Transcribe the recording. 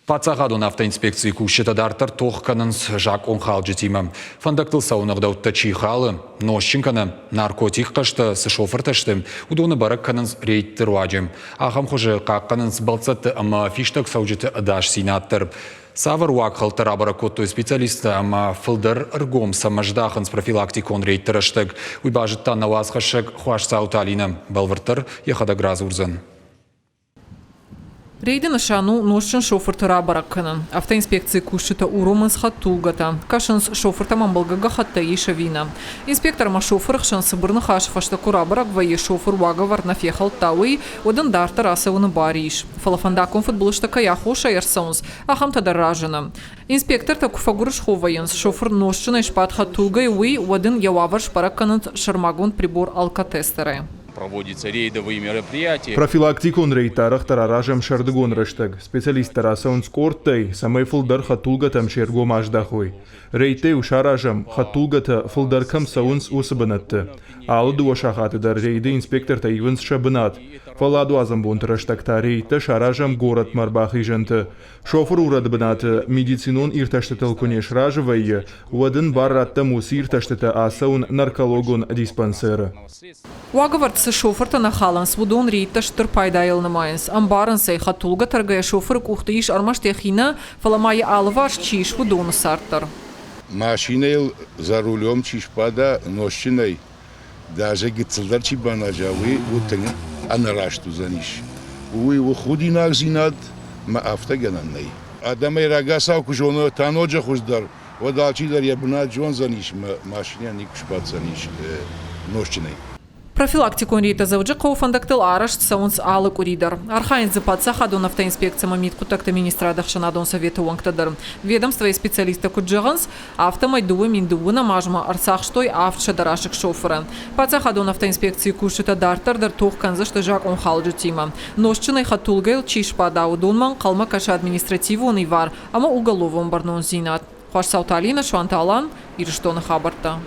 Пацағадон автоинспекции күшіті дартыр тоққанынс жақ онхалжы тимі. Фандақтыл сауынығдаутта чиқалы, ношчинканы, наркотик қашты, шофер ташты, удоны барық қанынс рейттір уаджым. Ағам қожы қаққанынс балцатты ама фиштак саужыты ыдаш синаттыр. Савар уаққыл тарабара коттой специалисты ама фылдар ыргом самаждахынс профилактикон рейттір аштык. Уйбажыттан навазқашык хуаш сауталины. Балвыртыр ехада граз урзын. Рейді нышану ношчын шофыртыра бараққынын. Автоинспекция күшіті урумынс хаттулгата. Кашынс шофырта мамбылғыға хатта еші вина. Инспектор ма шофыр қшынсы бұрны қашыфашта кура барақ вайе шофыр уағавар нафехал тауи, одан дартыр асауыны бариш. Фалафандакон футболышта каяхоша ерсаунс, ахам тадаражына. Инспектор та куфагурыш ховайынс, шофыр ношчына ишпат хаттулгай уи, одан яваварш бараққынын шармагон прибор алкотестеры. Проводятся рейдовые мероприятия. Профилактикон рейтарах тараражем шардыгон рыштаг. Специалист тарасаун скорттай, самай фылдар хатулгатам шергом аждахой. Рейте ушаражем хатулгата фылдаркам саунс усыбанатты. Алыду ошахатыдар рейды инспектор таивынс шабынат. Фаладу азамбон рыштагта рейта шаражем город марбахи жынты. Шофер урадбынаты медицинон ирташтытыл кунеш ражывайы, уадын барратта мус ирташтыты асаун наркологон диспансеры. Уағывартысы шофырта нахаланс вудон рейтташ тұр пайдайылны майынс. Амбарынсай хатулга таргая шофыр кухты иш армаш техина фаламайы алываш чиш вудоны сарттыр. Машиной за рулем чишпада нощиной. Даже гицелдар чибанажавы утын анарашту заниш. Уй худинах зинад ма автогананной. Адамай рагасав кужону таноджа хуздар. Водалчидар ябна джон заниш машиня никушпад заниш нощиной. Профилактикон рейта завжы қауфандақтыл араш сауынс алық уридер. Архайын зыпатса хадон автоинспекция мамит кутакта министрадах шанадон советы уаңктадыр. Ведомство и специалисты куджағынс автомайдуы миндуына мажма арсақштой автша дарашық шофыры. Паца хадон автоинспекции кушыта дартардар тоққанзышты жақ он халжы тима. Ношчынай хатулгайл чишпа даудонман қалма каша административуны вар, ама уголовым барнон зинат. Хуаш Сауталина, Шуанталан, Ирштоны хабарта.